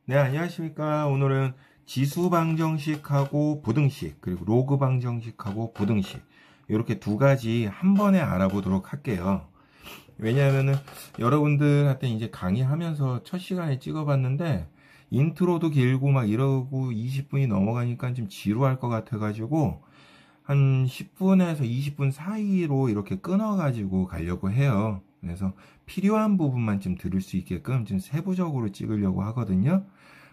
네, 안녕하십니까. 오늘은 지수 방정식하고 부등식, 그리고 로그 방정식하고 부등식, 이렇게 두 가지 한 번에 알아보도록 할게요. 왜냐하면은 여러분들한테 이제 강의하면서 첫 시간에 찍어봤는데, 인트로도 길고 막 이러고 20분이 넘어가니까 좀 지루할 것 같아가지고, 한 10분에서 20분 사이로 이렇게 끊어가지고 가려고 해요. 그래서 필요한 부분만 좀 들을 수 있게끔 좀 세부적으로 찍으려고 하거든요.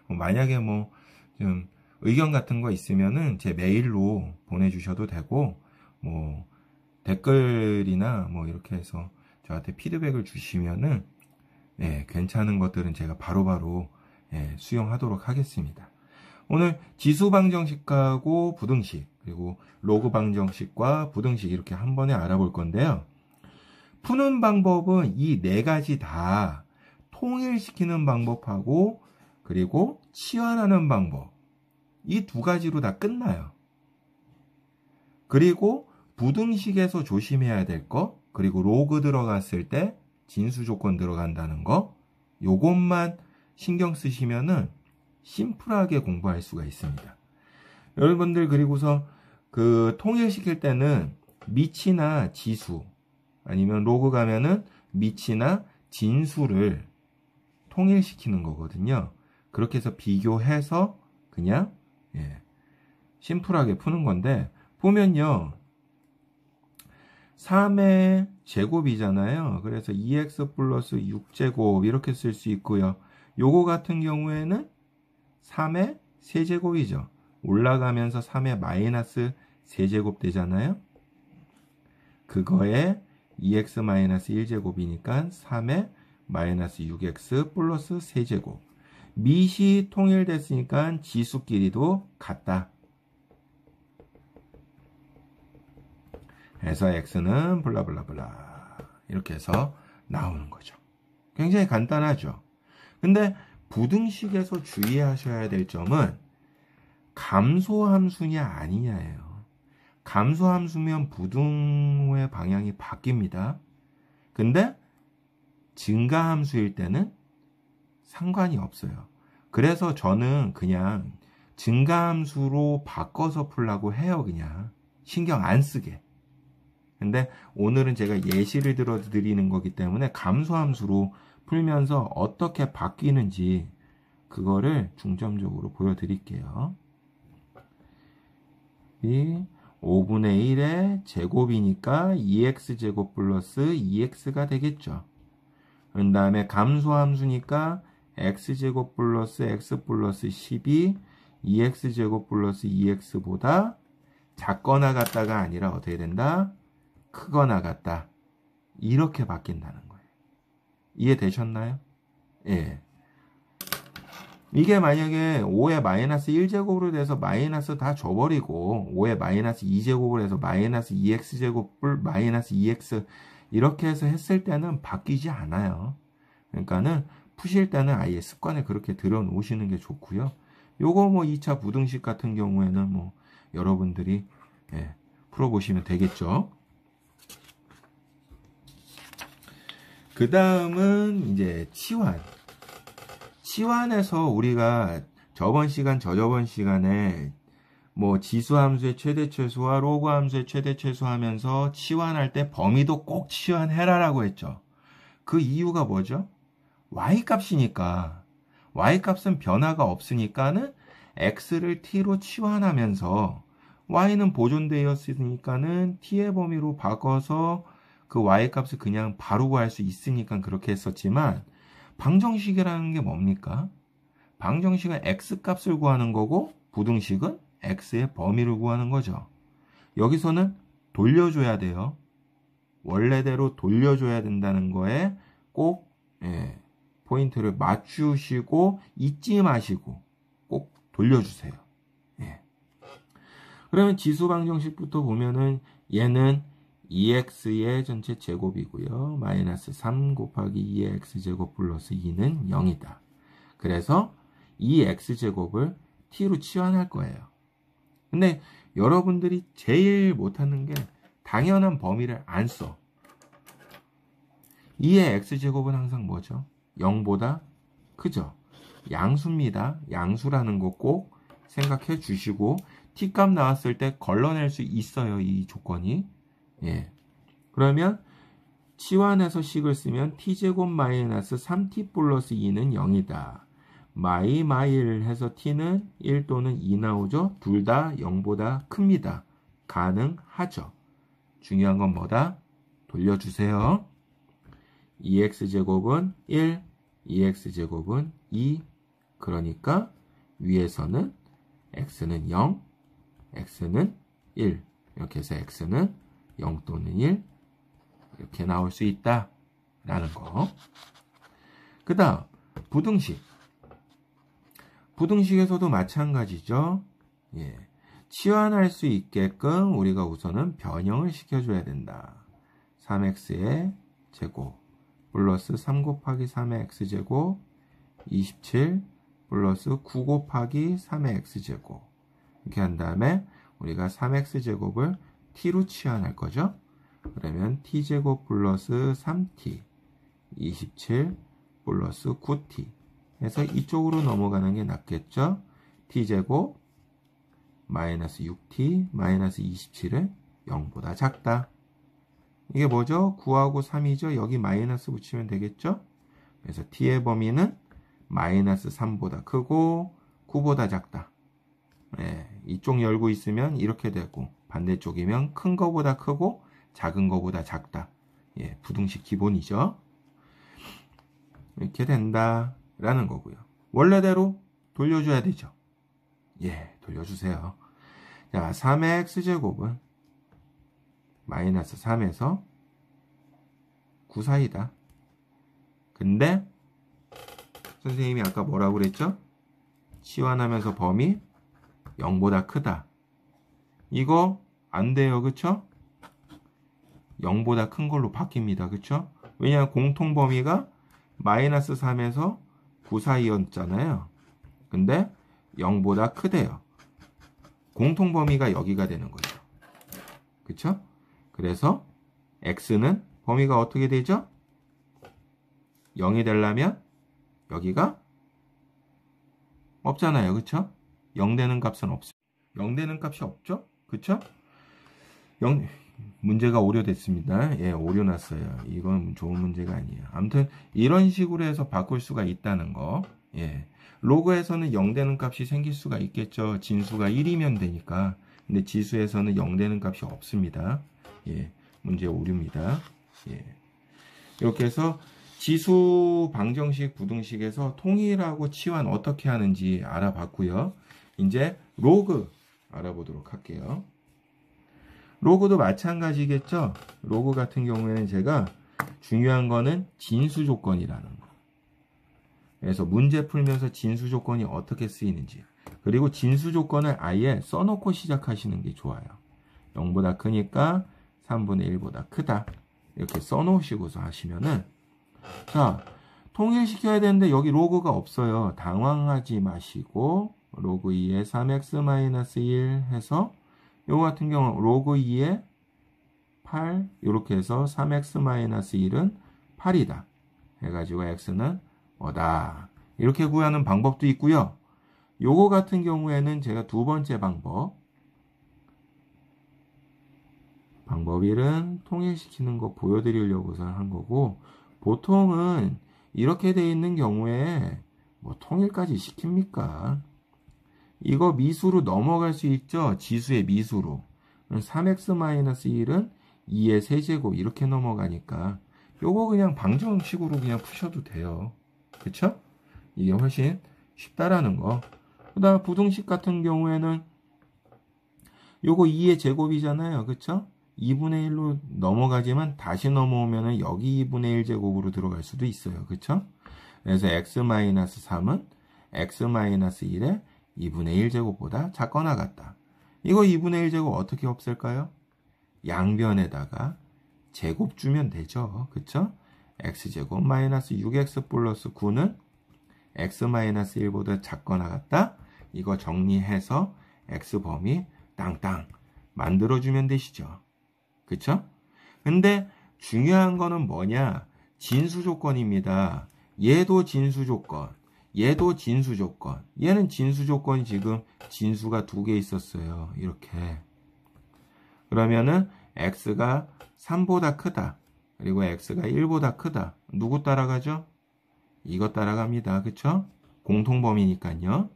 만약에 뭐 좀 의견 같은 거 있으면은 제 메일로 보내주셔도 되고, 뭐 댓글이나 뭐 이렇게 해서 저한테 피드백을 주시면은 괜찮은 것들은 제가 바로바로 수용하도록 하겠습니다. 오늘 지수 방정식하고 부등식, 그리고 로그 방정식과 부등식 이렇게 한 번에 알아볼 건데요. 푸는 방법은 이 네 가지 다 통일시키는 방법하고, 그리고 치환하는 방법, 이 두 가지로 다 끝나요. 그리고 부등식에서 조심해야 될 거, 그리고 로그 들어갔을 때 진수 조건 들어간다는 거, 요것만 신경 쓰시면은 심플하게 공부할 수가 있습니다. 여러분들, 그리고서 그 통일시킬 때는 미치나 지수, 아니면 로그 가면은 미치나 진수를 통일시키는 거거든요. 그렇게 해서 비교해서 그냥 심플하게 푸는 건데, 보면요 3의 제곱이잖아요. 그래서 2x 플러스 6제곱 이렇게 쓸 수 있고요. 요거 같은 경우에는 3의 세제곱이죠. 올라가면서 3의 마이너스 세제곱 되잖아요. 그거에 2x 마이너스 1제곱이니까 3의 마이너스 6x 플러스 세제곱. 밑이 통일됐으니까 지수끼리도 같다. 해서 x는 블라블라블라 이렇게 해서 나오는 거죠. 굉장히 간단하죠. 근데 부등식에서 주의하셔야 될 점은 감소함수냐 아니냐예요. 감소함수면 부등호의 방향이 바뀝니다. 근데 증가함수일 때는 상관이 없어요. 그래서 저는 그냥 증가함수로 바꿔서 풀라고 해요. 그냥 신경 안 쓰게. 근데 오늘은 제가 예시를 들어 드리는 거기 때문에 감소함수로 풀면서 어떻게 바뀌는지 그거를 중점적으로 보여드릴게요. 이 5분의 1의 제곱이니까 2x제곱 플러스 2x가 되겠죠. 그 다음에 감소함수니까 x제곱 플러스 x 플러스 10이 2x제곱 플러스 2x보다 작거나 같다가 아니라 어떻게 된다? 크거나 같다. 이렇게 바뀐다는 거예요. 이해되셨나요? 예. 이게 만약에 5의 마이너스 1제곱으로 돼서 마이너스 다 줘버리고 5의 마이너스 2제곱으로 해서 마이너스 2x제곱 마이너스 2x 이렇게 해서 했을 때는 바뀌지 않아요. 그러니까는 푸실 때는 아예 습관에 그렇게 들여 놓으시는 게 좋고요. 요거 뭐 2차 부등식 같은 경우에는 뭐 여러분들이 풀어보시면 되겠죠. 그 다음은 이제 치환. 치환에서 우리가 저번 시간, 저저번 시간에 뭐 지수함수의 최대 최소와 로그 함수의 최대 최소 하면서 치환할 때 범위도 꼭 치환해라라고 했죠. 그 이유가 뭐죠? y값이니까. y값은 변화가 없으니까는 x를 t로 치환하면서 y는 보존되었으니까는 t의 범위로 바꿔서 그 y값을 그냥 바로 구할 수 있으니까 그렇게 했었지만, 방정식이라는 게 뭡니까? 방정식은 x값을 구하는 거고 부등식은 x의 범위를 구하는 거죠. 여기서는 돌려줘야 돼요. 원래대로 돌려줘야 된다는 거에 꼭 포인트를 맞추시고 잊지 마시고 꼭 돌려주세요. 그러면 지수 방정식부터 보면은 얘는 2x의 전체 제곱이고요. 마이너스 3 곱하기 2의 x제곱 플러스 2는 0이다. 그래서 이 x제곱을 t로 치환할 거예요. 근데 여러분들이 제일 못하는 게 당연한 범위를 안 써. 2의 x제곱은 항상 뭐죠? 0보다 크죠? 양수입니다. 양수라는 거 꼭 생각해 주시고 t값 나왔을 때 걸러낼 수 있어요. 이 조건이. 예. 그러면 치환해서 식을 쓰면 t제곱 마이너스 3t 플러스 2는 0이다. 마이를 해서 t는 1 또는 2 나오죠. 둘 다 0보다 큽니다. 가능하죠. 중요한 건 뭐다? 돌려주세요. 2x제곱은 1, 2x제곱은 2. 그러니까 위에서는 x는 0, x는 1. 이렇게 해서 x는 0 또는 1 이렇게 나올 수 있다 라는 거. 그 다음 부등식. 부등식에서도 마찬가지죠. 예. 치환할 수 있게끔 우리가 우선은 변형을 시켜줘야 된다. 3x의 제곱 플러스 3 곱하기 3의 x제곱 27 플러스 9 곱하기 3의 x제곱 이렇게 한 다음에 우리가 3x제곱을 t로 치환할 거죠. 그러면 t제곱 플러스 3t 27 플러스 9t 해서 이쪽으로 넘어가는 게 낫겠죠. t제곱 마이너스 6t 마이너스 27은 0보다 작다. 이게 뭐죠? 9하고 3이죠. 여기 마이너스 붙이면 되겠죠. 그래서 t의 범위는 마이너스 3보다 크고 9보다 작다. 네, 이쪽 열고 있으면 이렇게 되고 반대쪽이면 큰 거보다 크고 작은 거보다 작다. 예, 부등식 기본이죠. 이렇게 된다 라는 거고요. 원래대로 돌려줘야 되죠. 예, 돌려주세요. 자, 3의 x제곱은 마이너스 3에서 9 사이다. 근데 선생님이 아까 뭐라고 그랬죠? 치환하면서 범위 0보다 크다. 이거 안 돼요. 그쵸? 0보다 큰 걸로 바뀝니다. 그쵸? 왜냐하면 공통 범위가 마이너스 3에서 9 사이였잖아요. 근데 0보다 크대요. 공통 범위가 여기가 되는 거죠. 그쵸? 그래서 x는 범위가 어떻게 되죠? 0이 되려면 여기가 없잖아요. 그쵸? 0 되는 값은 없어요. 0 되는 값이 없죠? 그쵸? 문제가 오류됐습니다. 예, 오류났어요. 이건 좋은 문제가 아니에요. 아무튼 이런 식으로 해서 바꿀 수가 있다는 거. 예. 로그에서는 0 되는 값이 생길 수가 있겠죠. 진수가 1이면 되니까. 근데 지수에서는 0 되는 값이 없습니다. 예. 문제 오류입니다. 예. 이렇게 해서 지수 방정식 부등식에서 통일하고 치환 어떻게 하는지 알아봤고요. 이제 로그 알아보도록 할게요. 로그도 마찬가지겠죠. 로그 같은 경우에는 제가 중요한 거는 진수 조건이라는 거. 그래서 문제 풀면서 진수 조건이 어떻게 쓰이는지, 그리고 진수 조건을 아예 써놓고 시작하시는 게 좋아요. 0보다 크니까 3분의 1보다 크다. 이렇게 써놓으시고서 하시면은, 자, 통일시켜야 되는데 여기 로그가 없어요. 당황하지 마시고 로그 2에 3x-1 해서 요거 같은 경우 로그 2에 8 이렇게 해서 3x-1은 8이다 해가지고 x는 뭐다 이렇게 구하는 방법도 있고요. 요거 같은 경우에는 제가 두 번째 방법 1은 통일시키는 거 보여드리려고서 한 거고, 보통은 이렇게 돼 있는 경우에 뭐 통일까지 시킵니까? 이거 미수로 넘어갈 수 있죠. 지수의 미수로. 3x-1은 2의 세제곱 이렇게 넘어가니까 요거 그냥 방정식으로 그냥 푸셔도 돼요. 그쵸? 이게 훨씬 쉽다라는 거. 그 다음 부등식 같은 경우에는 요거 2의 제곱이잖아요. 그쵸? 2분의 1로 넘어가지만 다시 넘어오면 여기 2분의 1 제곱으로 들어갈 수도 있어요. 그쵸? 그래서 x-3은 x-1의 2분의 1 제곱보다 작거나 같다. 이거 2분의 1 제곱 어떻게 없앨까요? 양변에다가 제곱 주면 되죠. 그쵸? x제곱 마이너스 6x 플러스 9는 x-1보다 작거나 같다. 이거 정리해서 x범위 땅땅 만들어주면 되시죠. 그쵸? 근데 중요한 거는 뭐냐? 진수 조건입니다. 얘도 진수 조건. 얘도 진수 조건. 얘는 진수 조건이 지금 진수가 2개 있었어요. 이렇게. 그러면은 x가 3보다 크다. 그리고 x가 1보다 크다. 누구 따라가죠? 이거 따라갑니다. 그쵸? 공통범위니까요.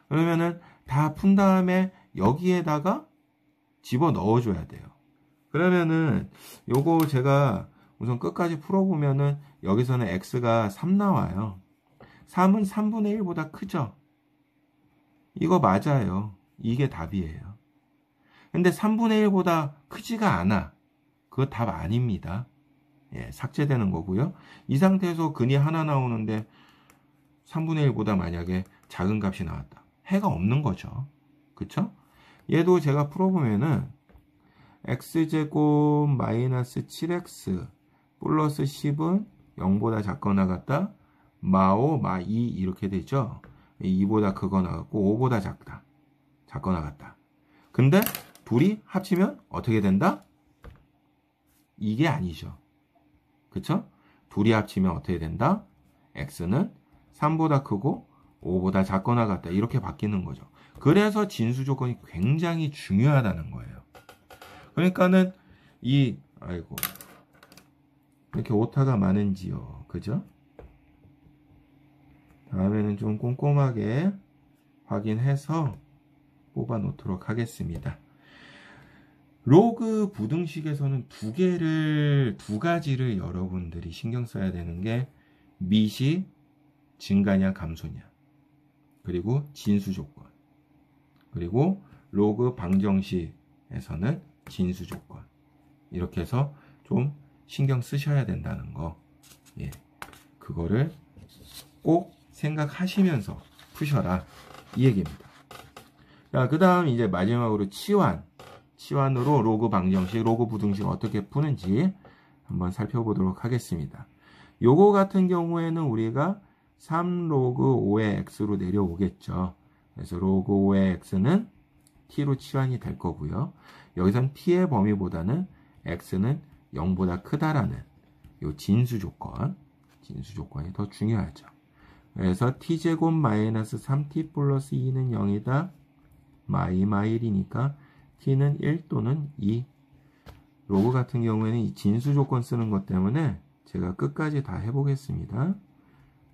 그러면은 다 푼 다음에 여기에다가 집어 넣어줘야 돼요. 그러면은 요거 제가 우선 끝까지 풀어보면은 여기서는 x가 3 나와요. 3은 3분의 1보다 크죠? 이거 맞아요. 이게 답이에요. 근데 3분의 1보다 크지가 않아. 그거 답 아닙니다. 예, 삭제되는 거고요. 이 상태에서 근이 하나 나오는데 3분의 1보다 만약에 작은 값이 나왔다. 해가 없는 거죠. 그쵸? 얘도 제가 풀어보면은 x제곱 마이너스 7x 플러스 10은 0보다 작거나 같다. 마5, 마2 이렇게 되죠. 2보다 크거나 같고 5보다 작거나 같다. 근데 둘이 합치면 어떻게 된다? 이게 아니죠. 그쵸? 둘이 합치면 어떻게 된다? x는 3보다 크고 5보다 작거나 같다. 이렇게 바뀌는 거죠. 그래서 진수 조건이 굉장히 중요하다는 거예요. 그러니까는 아이고 이렇게 오타가 많은지요. 그죠? 다음에는 좀 꼼꼼하게 확인해서 뽑아 놓도록 하겠습니다. 로그 부등식에서는 두 가지를 여러분들이 신경 써야 되는 게 밑이 증가냐 감소냐, 그리고 진수 조건, 그리고 로그 방정식에서는 진수 조건. 이렇게 해서 좀 신경 쓰셔야 된다는 거. 예. 그거를 꼭 생각하시면서 푸셔라. 이 얘기입니다. 자, 그 다음 이제 마지막으로 치환으로 로그 방정식, 로그 부등식 어떻게 푸는지 한번 살펴보도록 하겠습니다. 요거 같은 경우에는 우리가 3로그 5의 x로 내려오겠죠. 그래서 로그 5의 x는 t로 치환이 될 거고요. 여기선 t의 범위보다는 x는 0보다 크다라는 요 진수 조건이 더 중요하죠. 그래서 t제곱 마이너스 3t 플러스 2는 0이다. 마이마일이니까 t는 1 또는 2. 로그 같은 경우에는 이 진수 조건 쓰는 것 때문에 제가 끝까지 다 해보겠습니다.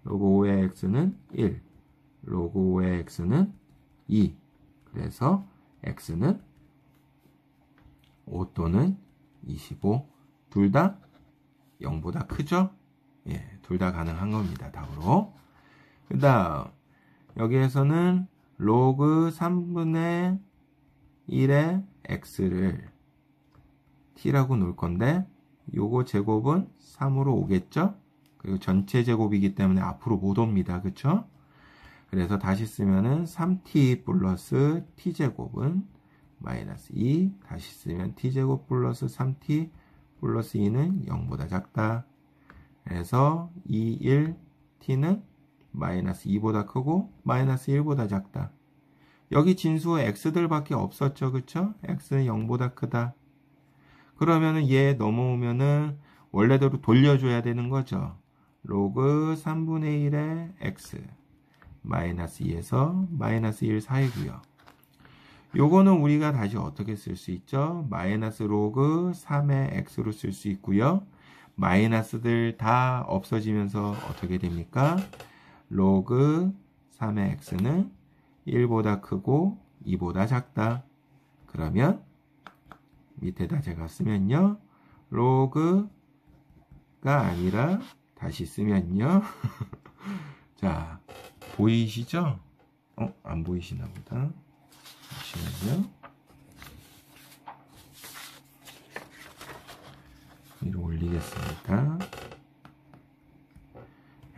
로그 5의 x는 1, 로그 5의 x는 2. 그래서 x는 5 또는 25. 둘 다 0보다 크죠? 예, 둘 다 가능한 겁니다. 답으로. 그 다음 여기에서는 로그 3분의 1의 x를 t라고 놓을 건데 요거 제곱은 3으로 오겠죠? 그리고 전체 제곱이기 때문에 앞으로 못 옵니다. 그쵸? 그래서 다시 쓰면은 3t 플러스 t제곱은 마이너스 2. 다시 쓰면 t제곱 플러스 3t 플러스 2는 0보다 작다. 그래서 2, 1, t는 마이너스 2보다 크고 마이너스 1보다 작다. 여기 진수 x들밖에 없었죠. 그쵸? x는 0보다 크다. 그러면은 얘 넘어오면은 원래대로 돌려줘야 되는 거죠. 로그 3분의 1의 x 마이너스 2에서 마이너스 1 사이고요. 요거는 우리가 다시 어떻게 쓸 수 있죠? 마이너스 로그 3의 x로 쓸 수 있고요. 마이너스들 다 없어지면서 어떻게 됩니까? 로그 3의 x는 1보다 크고 2보다 작다. 그러면 밑에다 제가 쓰면요. 로그가 아니라 다시 쓰면요. 자, 보이시죠? 안 보이시나 보다. 잠시만요. 위로 올리겠습니다.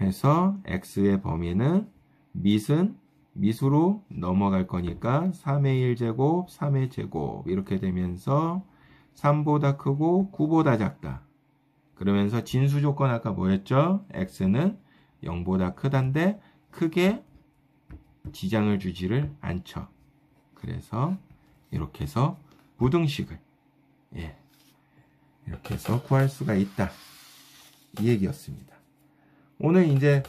해서 x의 범위는 밑으로 넘어갈 거니까 3의 1제곱, 3의 제곱 이렇게 되면서 3보다 크고 9보다 작다. 그러면서 진수 조건 아까 뭐였죠? x는 0보다 크단데 크게 지장을 주지를 않죠. 그래서 이렇게 해서 부등식을 이렇게 해서 구할 수가 있다. 이 얘기였습니다. 오늘 이제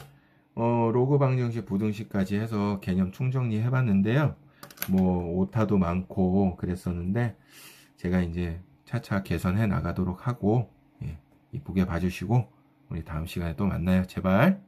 로그 방정식, 부등식까지 해서 개념 총정리 해봤는데요. 뭐 오타도 많고 그랬었는데 제가 이제 차차 개선해 나가도록 하고, 예, 이쁘게 봐주시고 우리 다음 시간에 또 만나요. 제발.